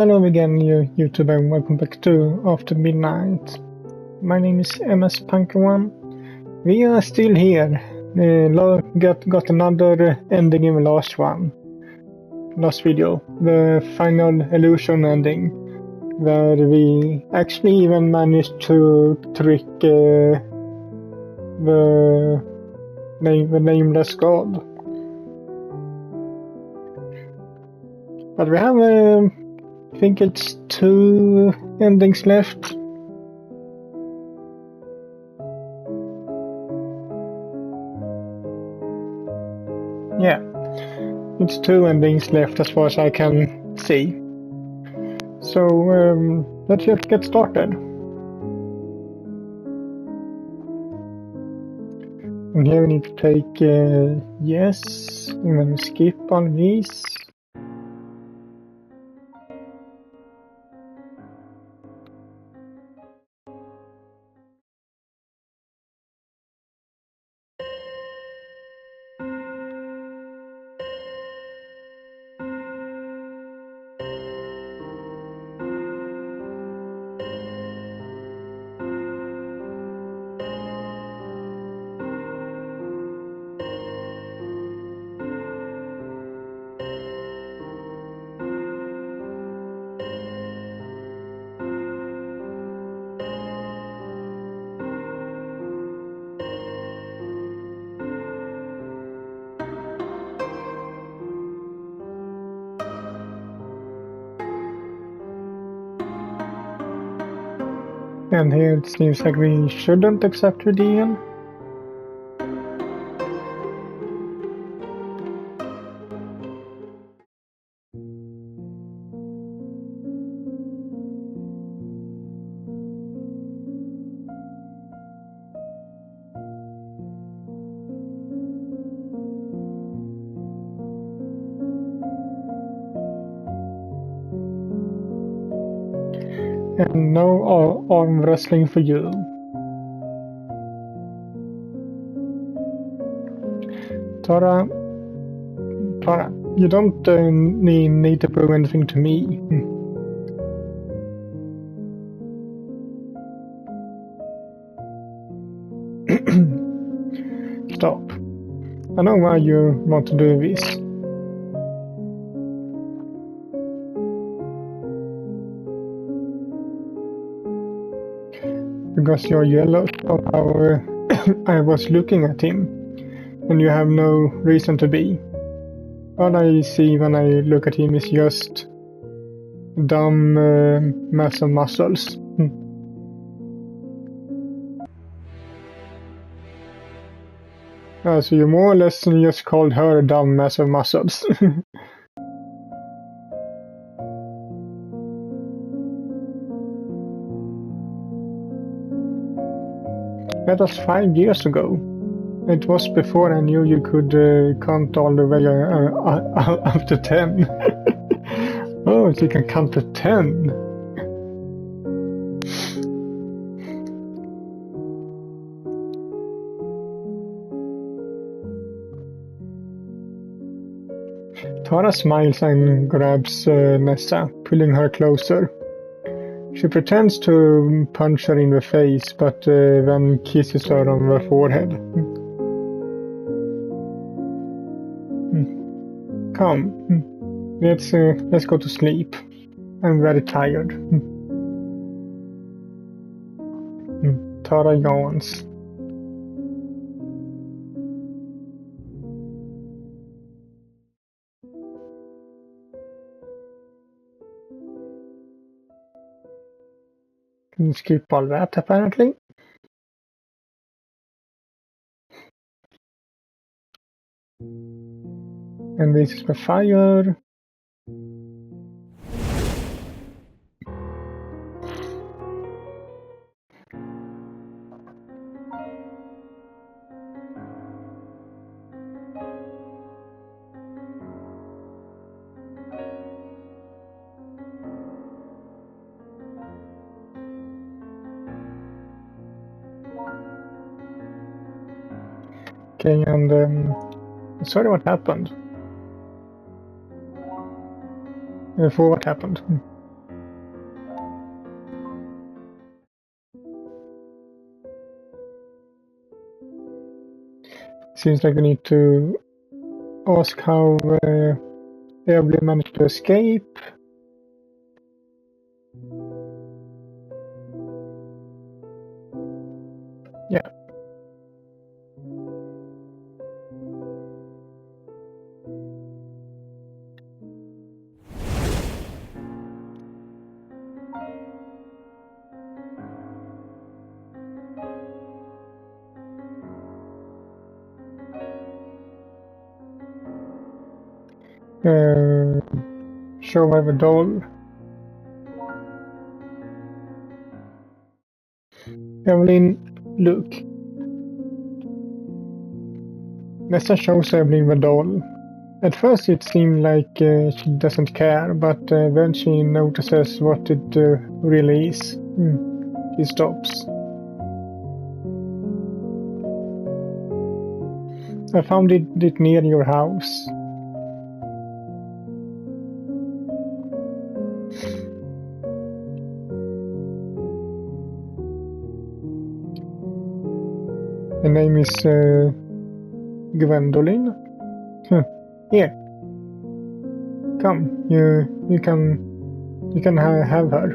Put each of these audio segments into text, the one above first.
Hello again, YouTube, and welcome back to After Midnight. My name is MS-Punker1. We are still here. Got another ending in the last video. The final illusion ending, where we actually even managed to trick the nameless god. But we have I think it's 2 endings left. Yeah, it's 2 endings left as far as I can see. So let's just get started. And here we need to take yes, and then skip on these. And here it seems like we shouldn't accept the deal. And no arm wrestling for you. Tara, you don't need to prove anything to me. Stop. I know why you want to do this. Because you're jealous of how I was looking at him, and you have no reason to be. All I see when I look at him is just dumb mass of muscles. So you more or less just called her a dumb mass of muscles. That was 5 years ago. It was before I knew you could count all the way up to 10. Oh, so you can count to 10. Tara smiles and grabs Nessa, pulling her closer. She pretends to punch her in the face, but then kisses her on the forehead. Come, let's go to sleep. I'm very tired. Tara yawns. Can skip all that apparently. And this is the fire. Okay, and sorry what happened. For what happened? Seems like we need to ask how Evelyn managed to escape. Yeah. Show me the doll. Evelyn, look. Nessa shows Evelyn the doll. At first it seemed like she doesn't care, but then she notices what it really is. She stops. I found it near your house. The name is Gwendolyn. Here, come. You can have her.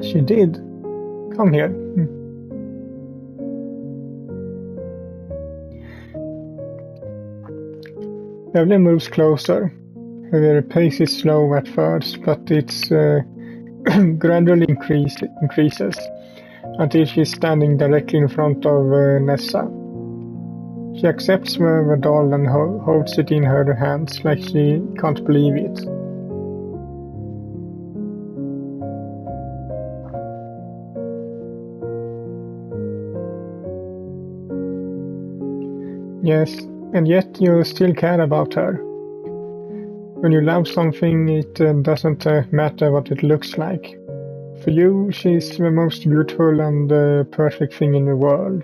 She did. Come here. Evelyn moves closer. Her pace is slow at first, but it's gradually increases until she's standing directly in front of Nessa. She accepts the doll and holds it in her hands like she can't believe it. Yes, and yet you still care about her. When you love something, it doesn't matter what it looks like. For you, she's the most beautiful and perfect thing in the world.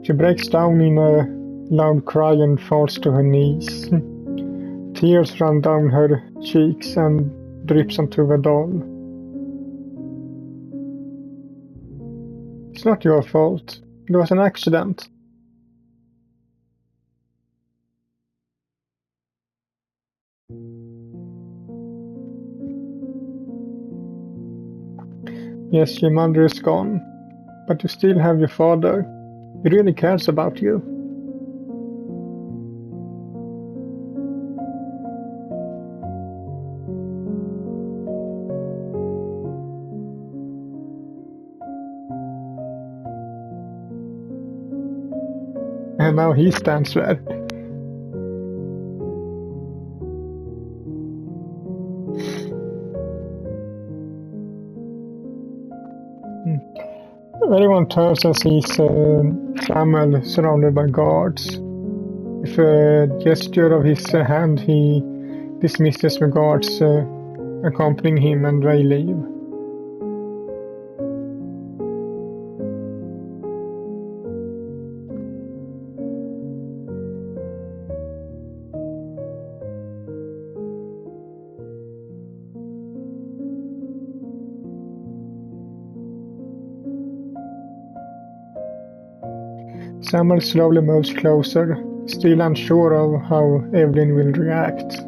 She breaks down in a loud cry and falls to her knees. Tears run down her cheeks and drips onto the doll. It's not your fault. It was an accident. Yes, your mother is gone, but you still have your father. He really cares about you. And now he stands there. Everyone turns and sees Samuel surrounded by guards. With a gesture of his hand, he dismisses the guards accompanying him, and they leave. Samuel slowly moves closer, still unsure of how Evelyn will react.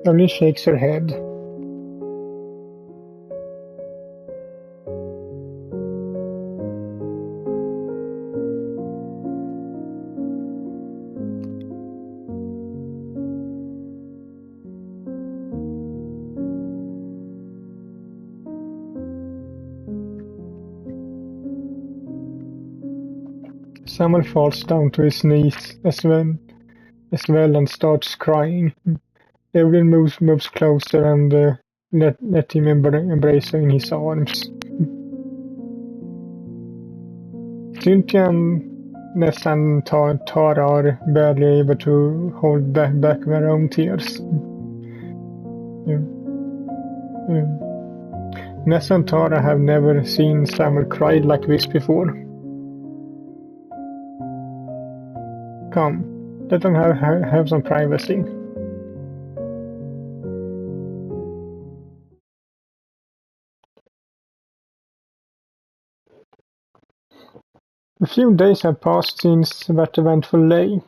Evelyn shakes her head. Samuel falls down to his knees as as well and starts crying. Evelyn moves closer and let him embrace her in his arms. Cynthia nästan Tara barely able to hold back their own tears. Ness and Tara have never seen Samuel cry like this before. Come, let them have some privacy. A few days have passed since that eventful day.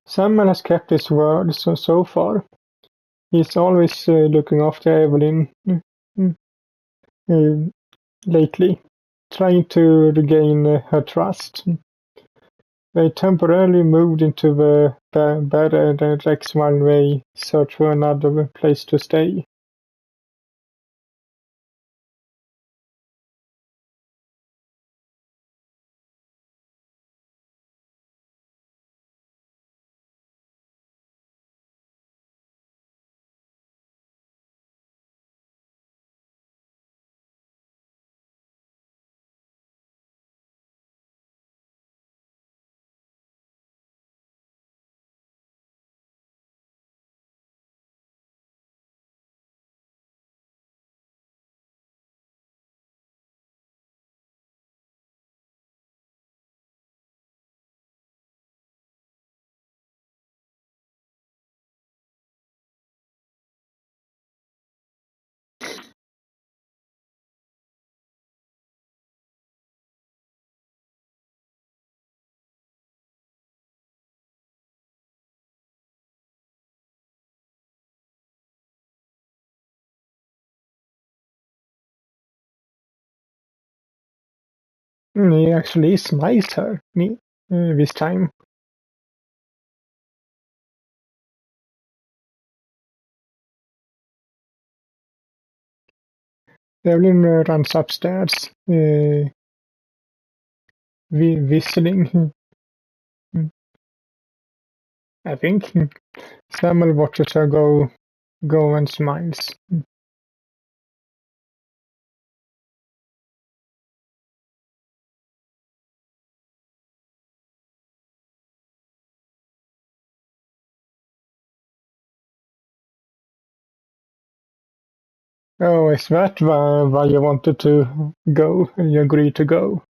Samuel has kept his word so far. He's always looking after Evelyn lately, trying to regain her trust. They temporarily moved into the barracks while they search for another place to stay. He actually smiles her this time. Evelyn runs upstairs, whistling. I think Samuel watches her go and smiles. Oh, is that why you wanted to go and you agreed to go?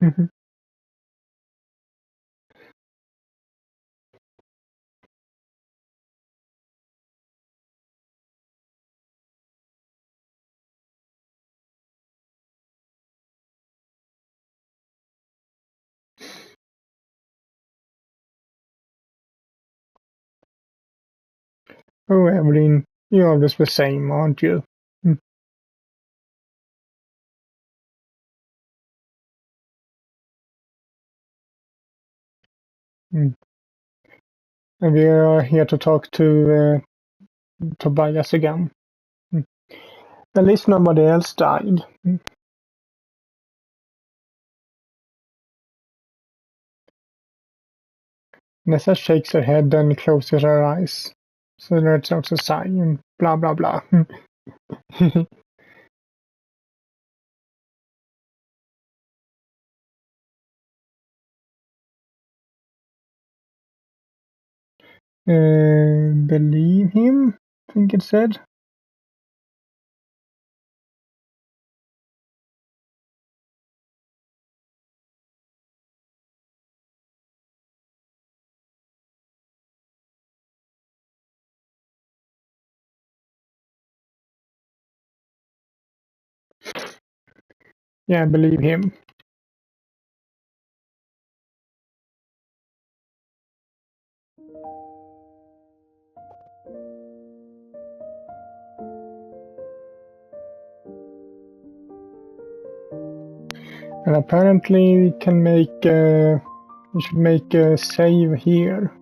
Oh, Evelyn, you're always the same, aren't you? Mm. And we are here to talk to Tobias again. At least nobody else died. Nessa shakes her head and closes her eyes. So lets out a sigh and blah blah blah. Believe him, I think it said. Yeah, believe him. And apparently we can we should make a save here.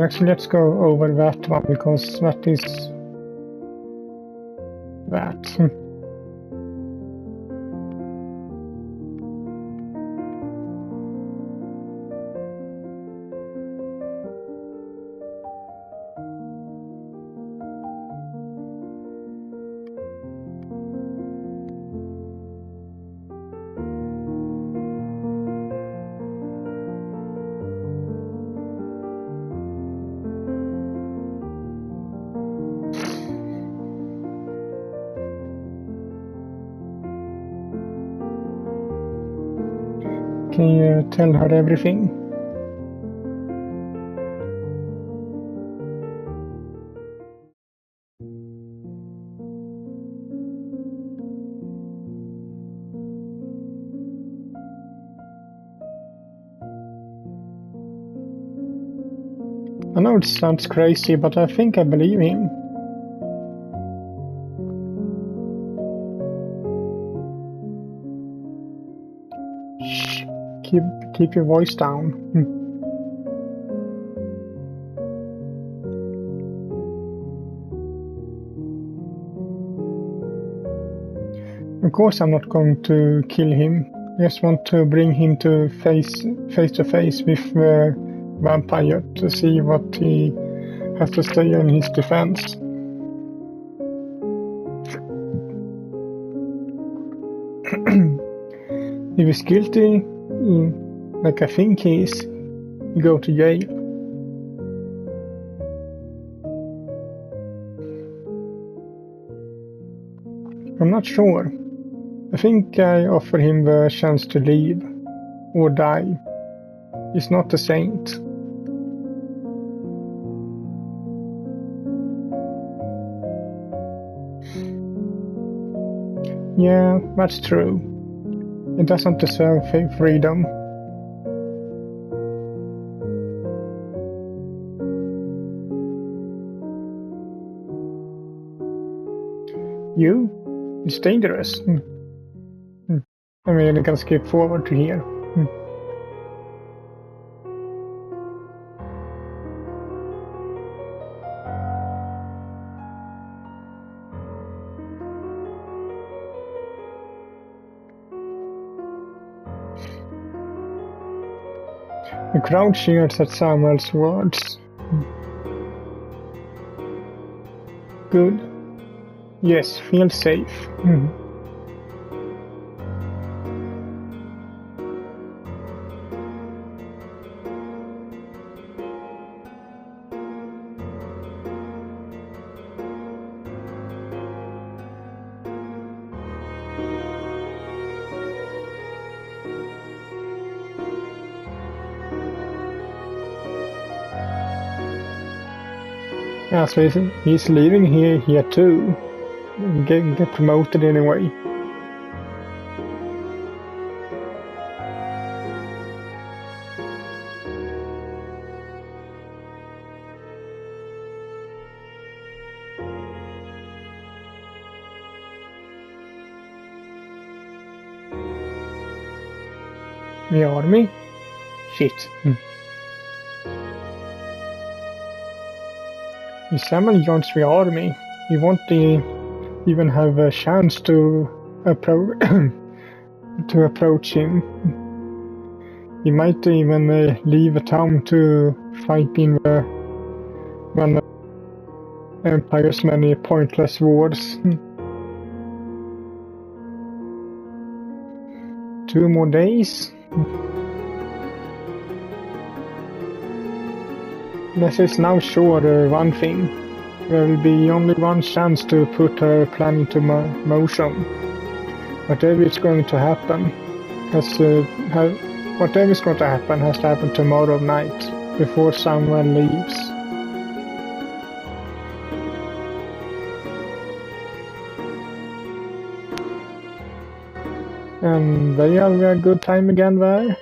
Actually, let's go over that one because that is that. Can you tell her everything? I know it sounds crazy, but I think I believe him. Shh, keep your voice down. Of course I'm not going to kill him. I just want to bring him to face to face with the vampire to see what he has to say in his defense. If he's guilty, like I think he is, you go to jail. I'm not sure. I think I offer him the chance to leave or die. He's not a saint. Yeah, that's true. He doesn't deserve freedom. It's dangerous. I mean, I can skip forward to here. The crowd cheers at Samuel's words. Good. Yes, feel safe. Yeah, so he's leaving here too. Get promoted anyway. The army? Shit. If Samuel joins the army, he won't even have a chance to approach him. He might even leave a town to fight in one of the Empire's many pointless wars. 2 more days? This is now sure one thing. There will be only one chance to put her plan into motion. Whatever is going to happen has to happen tomorrow night, before someone leaves. And they have a good time again there.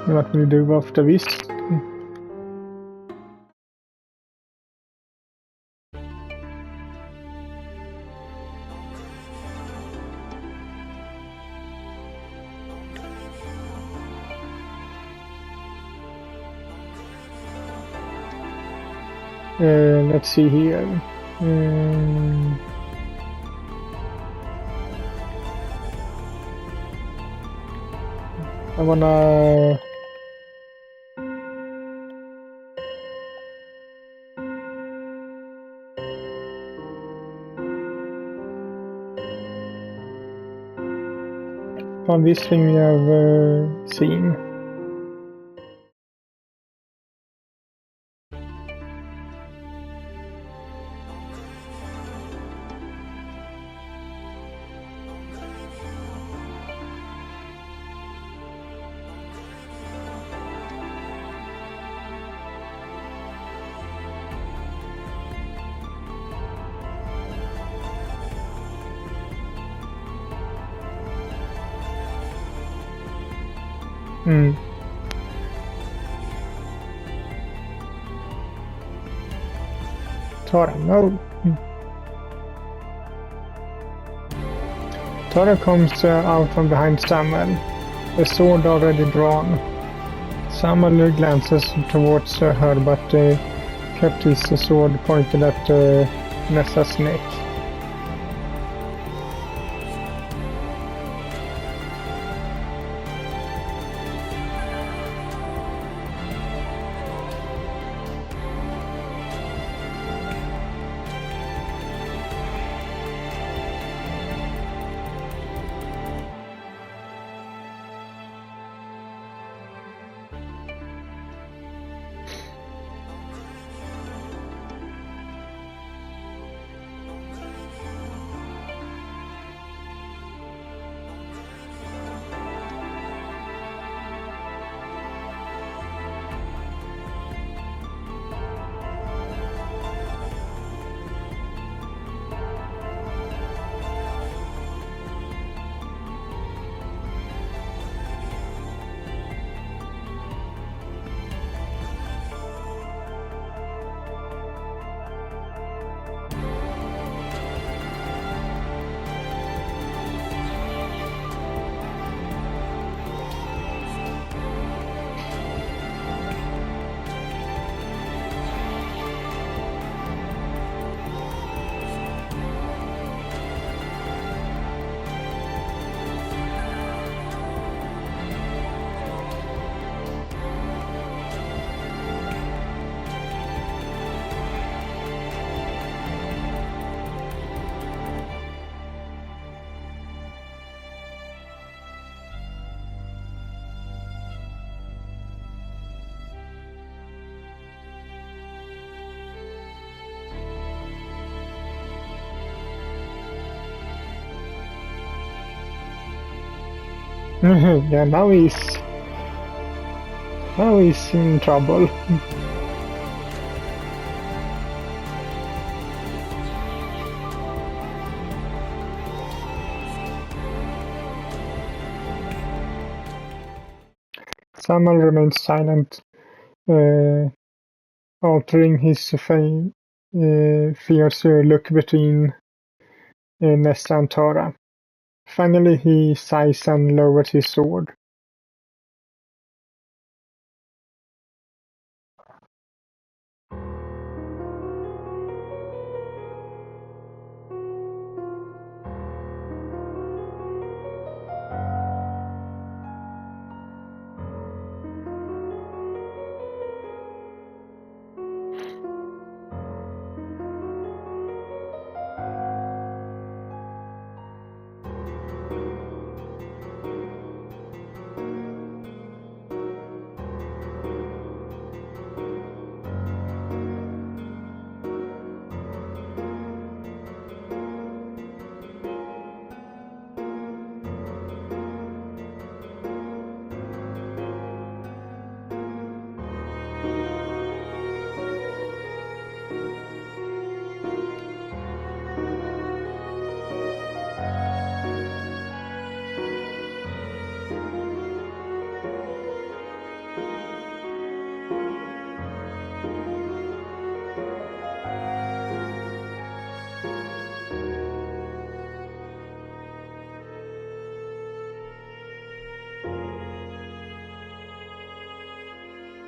What vill du vara för visst? Let's see here. I wanna... On this thing I've seen. Tara, no. Tara comes out from behind Samuel, the sword already drawn. Samuel glances towards her, but kept his sword pointed at Nessa's neck. Yeah, now he's in trouble. Samuel remains silent, altering his fierce look between Nessa and Tara. Finally, he sighs and lowers his sword.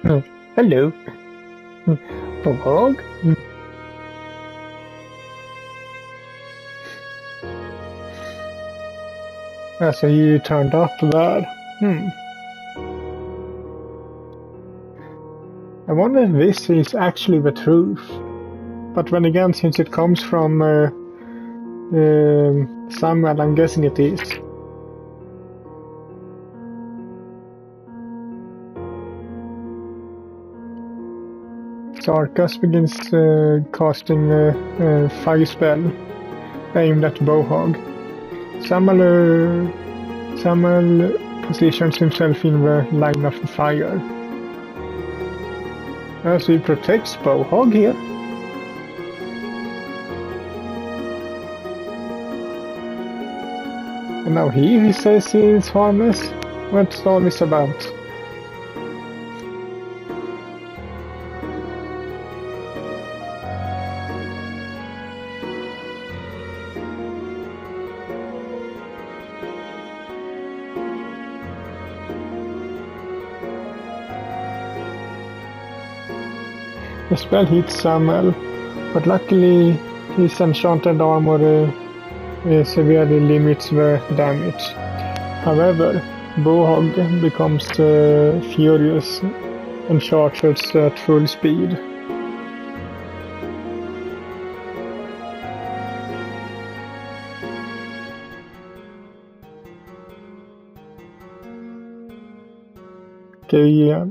Hello. Dog? So you turned up there. I wonder if this is actually the truth. But then again, since it comes from Samuel, I'm guessing it is. So Arcus begins casting a fire spell aimed at Bohog. Samuel positions himself in the line of fire. As he protects Bohog here. And now he says he is harmless. What's all this about? The spell hits Samuel, but luckily his enchanted armor severely limits the damage. However, Bohog becomes furious and charges at full speed. Okay, yeah.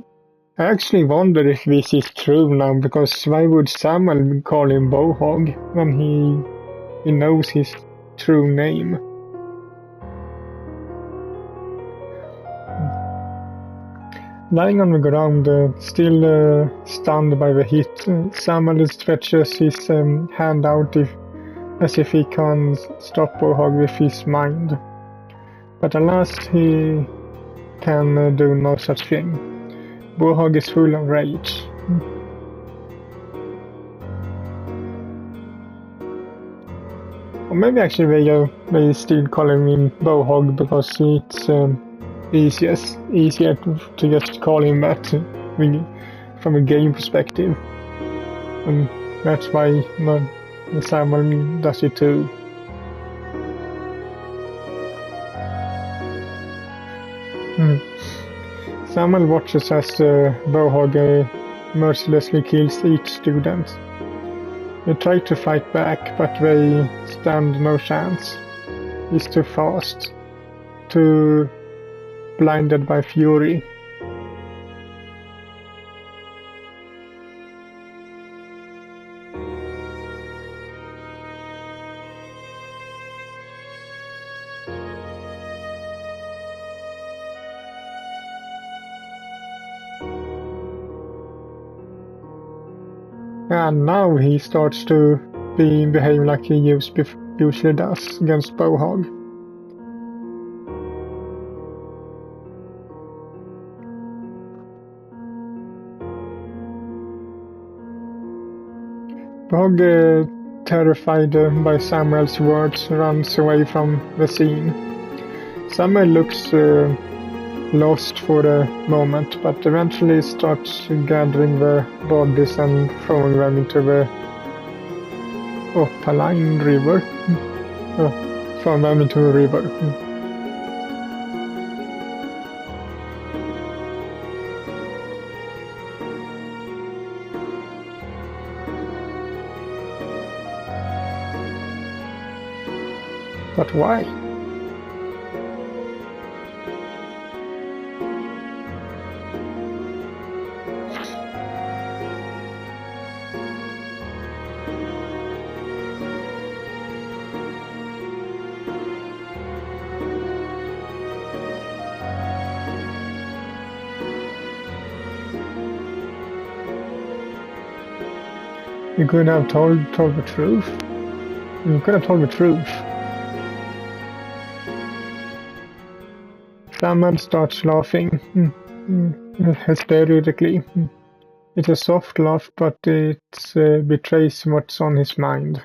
I actually wonder if this is true now, because why would Samuel call him Bohog when he knows his true name? Lying on the ground, still stunned by the hit, Samuel stretches his hand out as if he can stop Bohog with his mind. But alas, he can do no such thing. Bohog is full of rage. Or maybe actually they still call him Bohog because it's easier to just call him that from a game perspective. And that's why Samuel does it too. Samuel watches as Bohog mercilessly kills each student. They try to fight back, but they stand no chance. He's too fast, too blinded by fury. And now he starts to behave like he usually does against Bohog. Bohog, terrified by Samuel's words, runs away from the scene. Samuel looks lost for a moment, but eventually starts gathering the bodies and throwing them into the Opaline River. Throwing them into a river. But why? You could have told the truth. You could have told the truth. Samuel starts laughing hysterically. It's a soft laugh, but it betrays what's on his mind.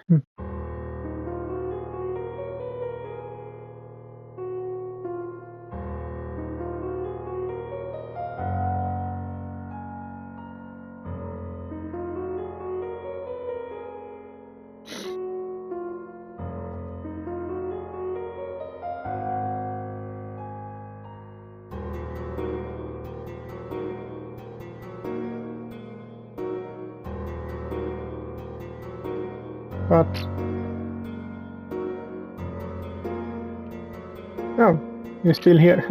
but... Oh, you're still here.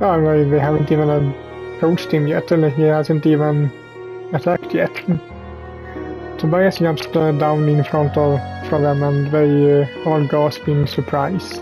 Oh, well, they haven't even approached him yet, and he hasn't even attacked yet. Tobias jumps down in front of from them, and they all gasp in surprise.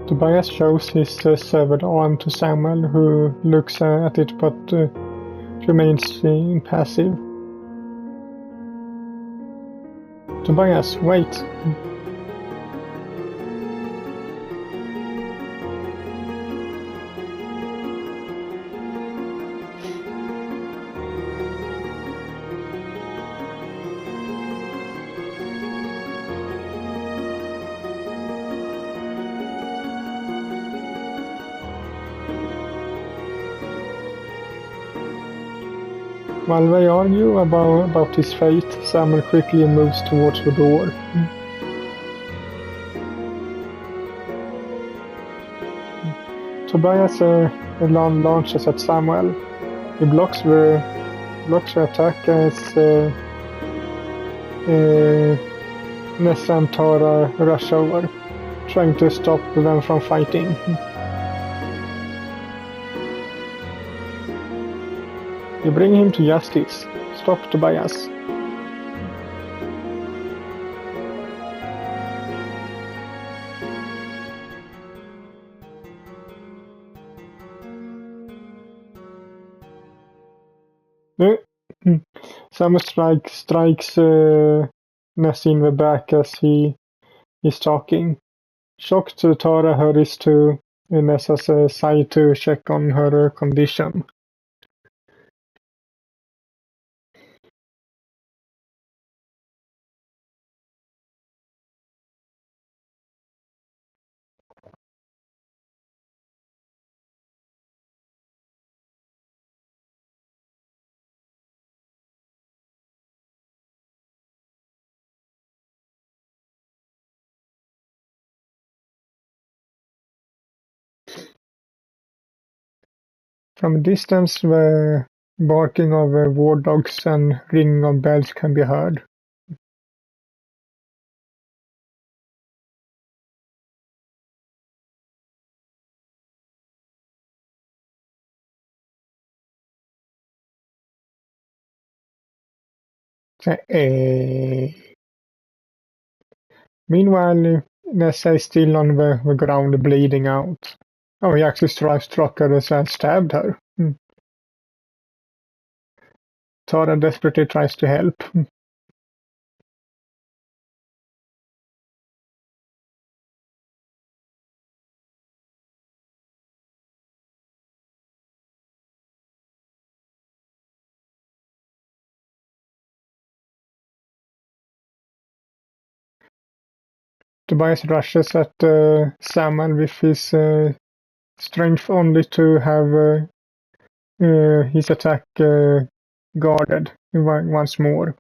Tobias shows his severed arm to Samuel, who looks at it but remains impassive. Tobias, wait! While they argue about his fate, Samuel quickly moves towards the door. Tobias launches at Samuel. He blocks the attack as Nessa and Tara rush over, trying to stop them from fighting. You bring him to justice. Stop Tobias. Samuel strikes Ness in the back as he is talking. Shocked, Tara hurries to Nessa's side to check on her condition. From a distance, the barking of war dogs and ringing of bells can be heard. Meanwhile, Nessa is still on the ground bleeding out. Oh, he actually struck her and stabbed her. Tara desperately tries to help. Tobias rushes at Samuel with his strength only to have his attack guarded once more.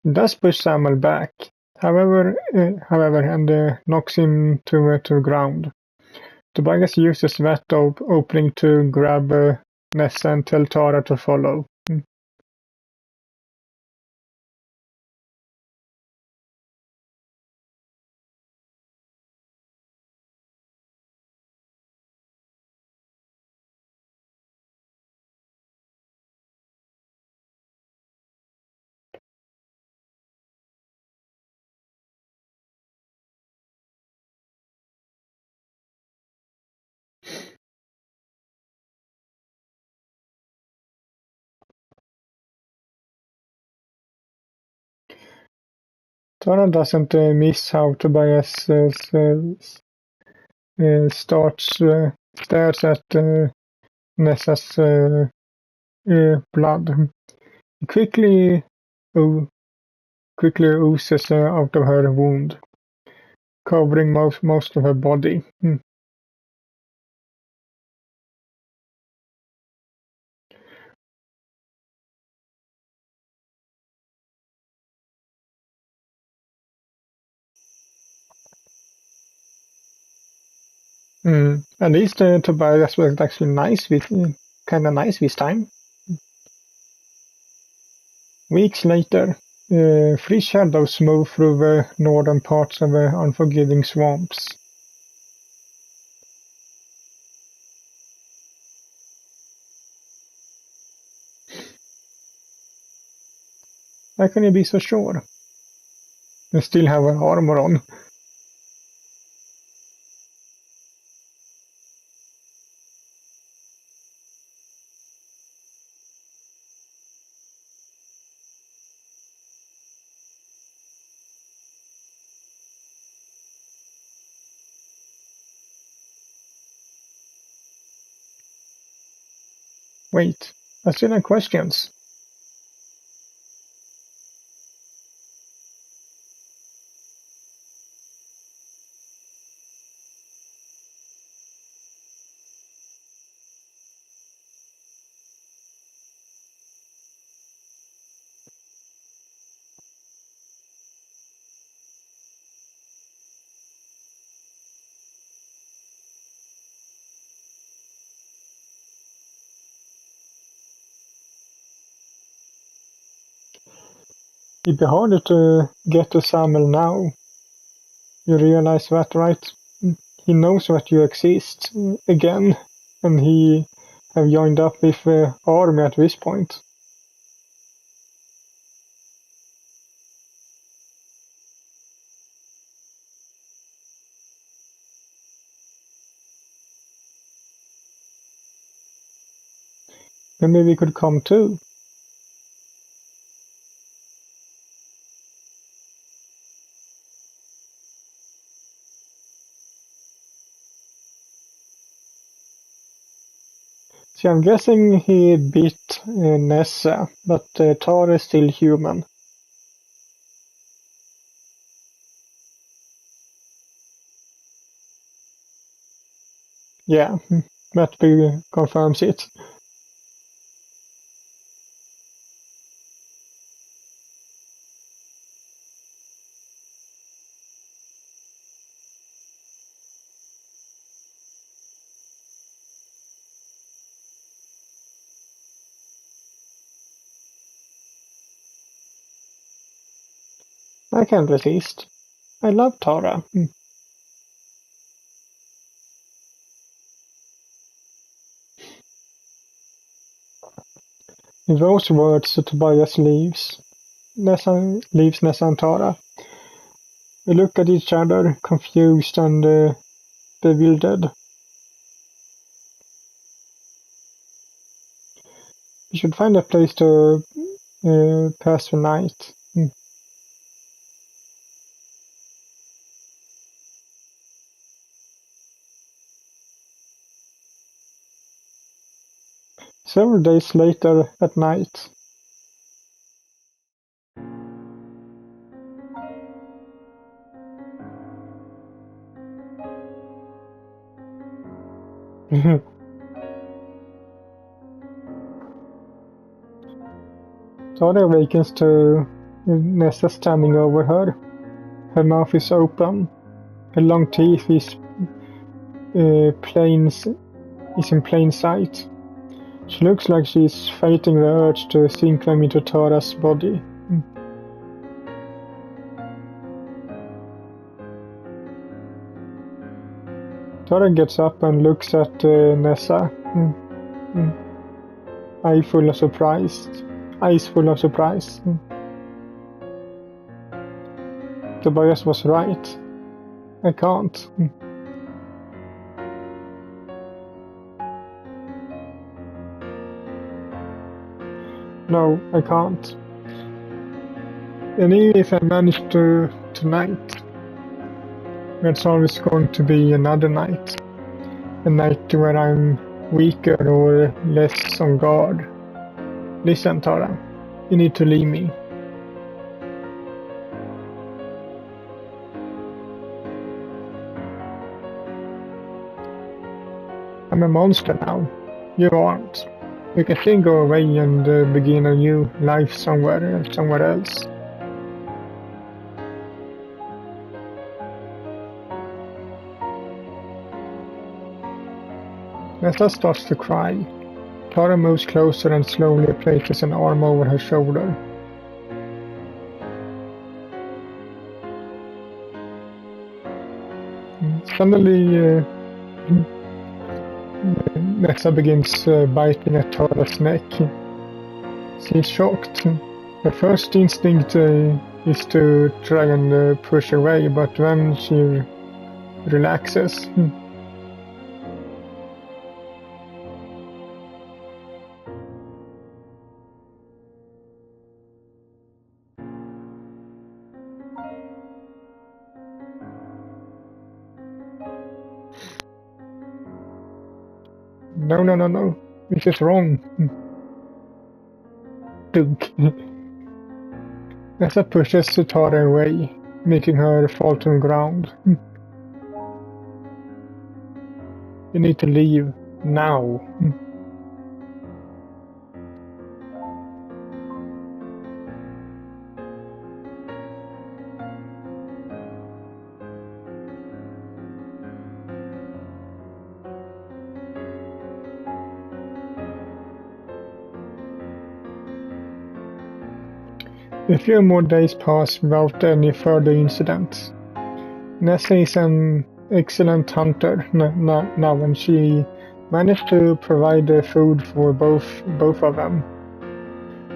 He does push Samuel back, however, and knocks him to the ground. Tobias uses that opening to grab Nessa and tell Tara to follow. Tara doesn't miss how Tobias stares at Nessa's blood. He quickly oozes out of her wound, covering most of her body. At least Tobias was actually kind of nice this time. Weeks later, three shadows move through the northern parts of the unforgiving swamps. How can you be so sure? You still have her armor on. Wait, I still have questions. It'd be harder to get to Samuel now. You realize that, right? He knows that you exist again, and he have joined up with the army at this point. Maybe we could come too. See, I'm guessing he beat Nessa, but Tara is still human. Yeah, that confirms it. I can't resist. I love Tara. In those words, Tobias leaves Nessa and Tara. We look at each other, confused and bewildered. We should find a place to pass the night. Several days later at night. Tara awakens to Nessa standing over her. Her mouth is open. Her long teeth is in plain sight. She looks like she's fighting the urge to sink them into Tara's body. Tara gets up and looks at Nessa. Eyes full of surprise. Tobias was right. I can't. No, I can't. And even if I manage to tonight, there's always going to be another night. A night where I'm weaker or less on guard. Listen, Tara, you need to leave me. I'm a monster now. You aren't. You can still go away and begin a new life somewhere else. Nessa starts to cry. Tara moves closer and slowly places an arm over her shoulder. Suddenly, Nessa begins biting at Tara's neck. She's shocked. Her first instinct is to try and push away, but then she relaxes. No. This is wrong. Dunk. Nessa pushes Tara away, making her fall to the ground. You need to leave now. A few more days pass without any further incidents. Nessa is an excellent hunter now, and she managed to provide food for both of them.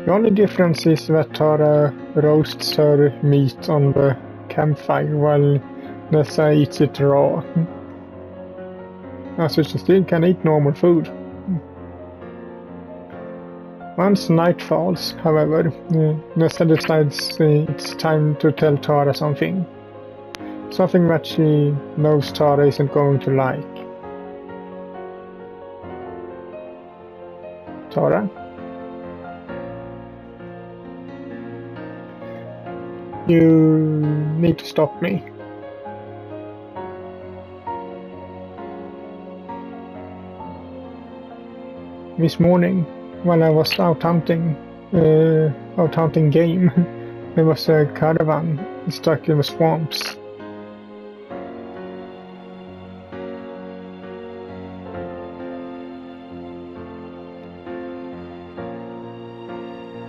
The only difference is that Tara roasts her meat on the campfire while Nessa eats it raw. So she still can eat normal food. Once night falls, however, Nessa decides it's time to tell Tara something. Something that she knows Tara isn't going to like. Tara? You need to stop me. This morning, while I was out hunting game, there was a caravan stuck in the swamps.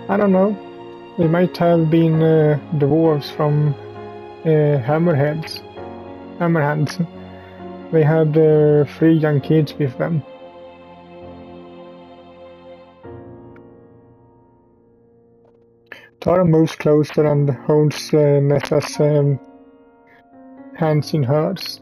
I don't know. They might have been dwarves from Hammerhands. They had 3 young kids with them. Tara moves closer and holds Nessa's hands in hers.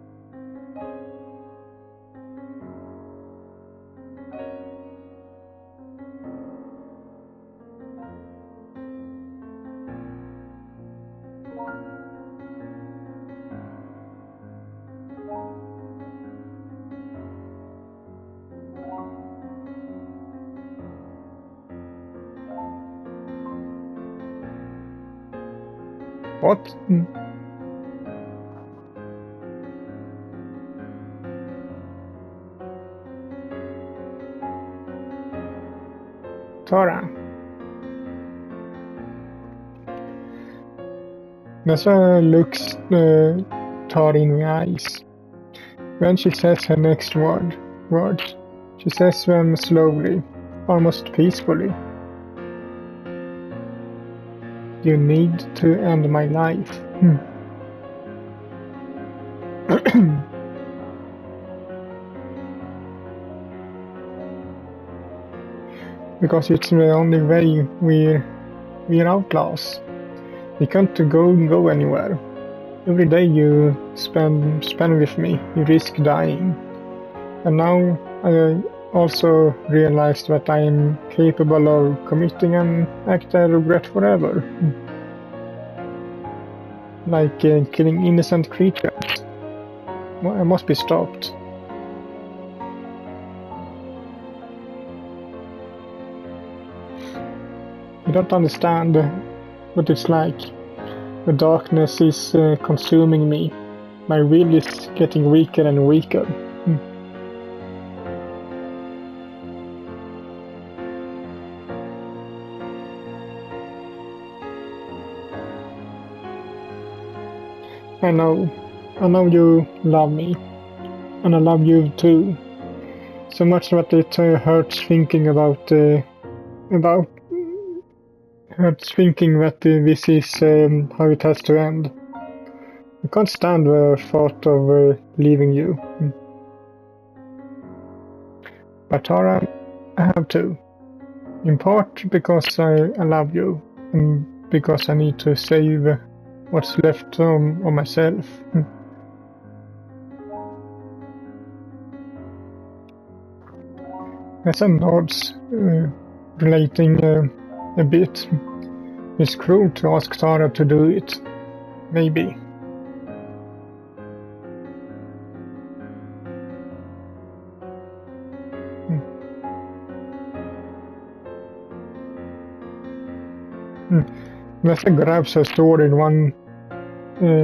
What? Tara. Nessa looks Tara in the eyes. When she says her next words, she says them slowly, almost peacefully. You need to end my life. Because it's the only way we're outlaws. We can't go anywhere. Every day you spend with me, you risk dying. And now I also realized that I am capable of committing an act I regret forever. like killing innocent creatures. Well, it must be stopped. I don't understand what it's like. The darkness is consuming me. My will is getting weaker and weaker. I know you love me, and I love you too. So much that it hurts thinking about hurts thinking that this is how it has to end. I can't stand the thought of leaving you. But Tara, I have to. In part because I love you, and because I need to save what's left of myself. There's some nods relating a bit. It's cruel to ask Tara to do it. Maybe. Vesta grabs her sword in one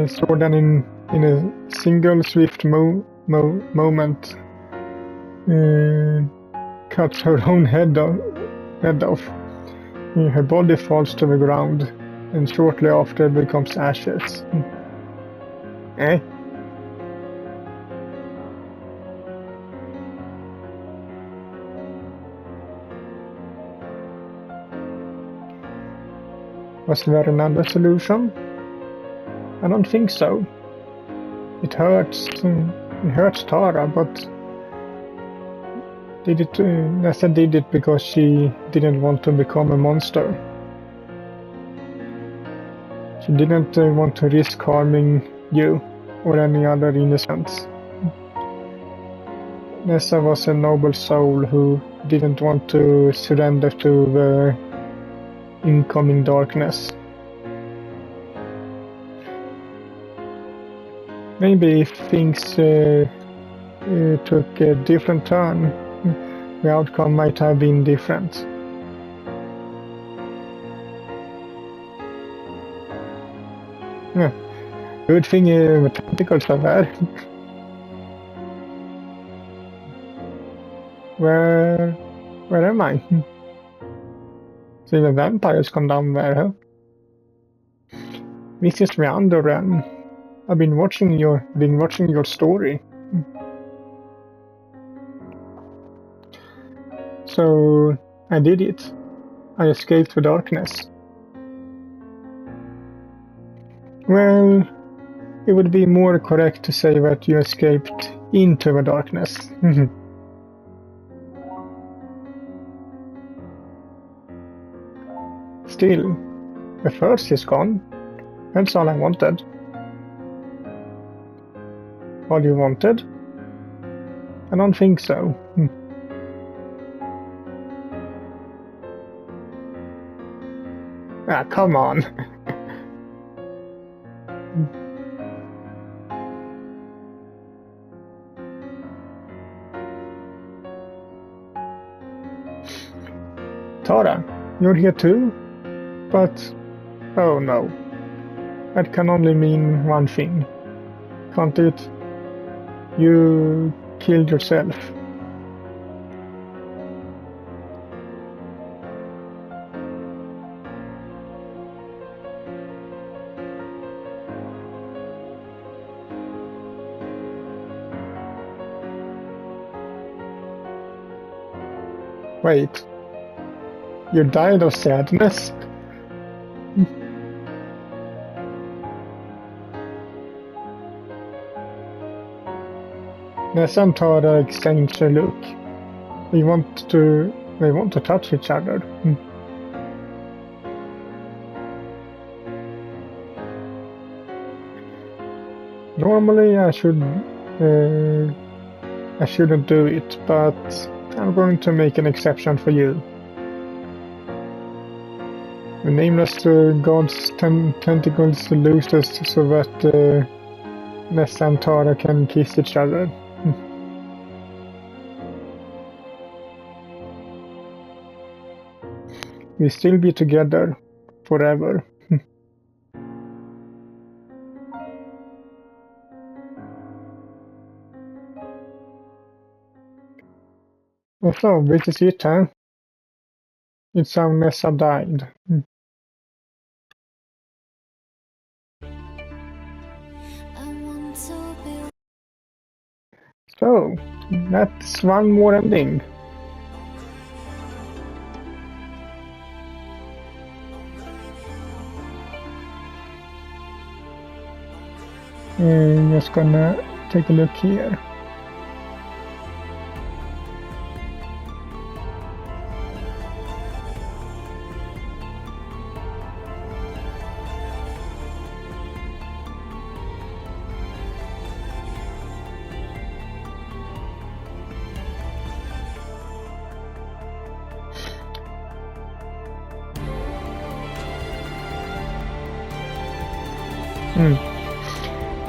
sword and in a single swift moment cuts her own head off. Her body falls to the ground and shortly after becomes ashes. Eh? Was there another solution? I don't think so. It hurts Tara, but Nessa did it because she didn't want to become a monster. She didn't want to risk harming you or any other innocents. Nessa was a noble soul who didn't want to surrender to the incoming darkness. Maybe if things took a different turn, the outcome might have been different. Yeah. Good thing the tentacles are there. Where am I? See the vampires come down there, huh? This is the underrun. I've been watching your story. So I did it. I escaped the darkness. Well, it would be more correct to say that you escaped into the darkness. Still, the first is gone. That's all I wanted. All you wanted? I don't think so. Ah, come on. Tara, you're here too? But, oh no. That can only mean one thing. Can't it? You killed yourself. Wait. You died of sadness? Nessa and Tara exchange a look. They want to touch each other. Normally I shouldn't do it, but I'm going to make an exception for you. The nameless god's tentacles loosed us so that Nessa and Tara can kiss each other. We'll still be together forever. So, this is it, huh? It's how Nessa died. So, that's one more ending. Just gonna take a look here.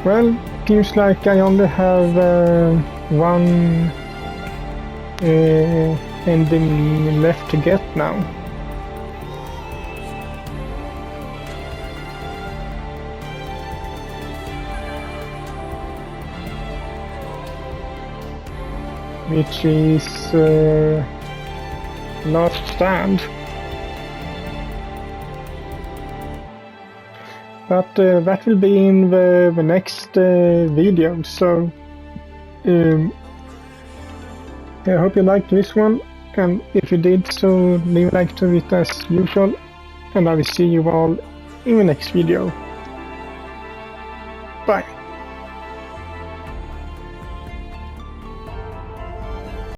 Well, seems like I only have one ending left to get now. Which is Last Stand. But that will be in the next video, so I hope you liked this one, and if you did, so leave a like to it as usual, and I will see you all in the next video. Bye!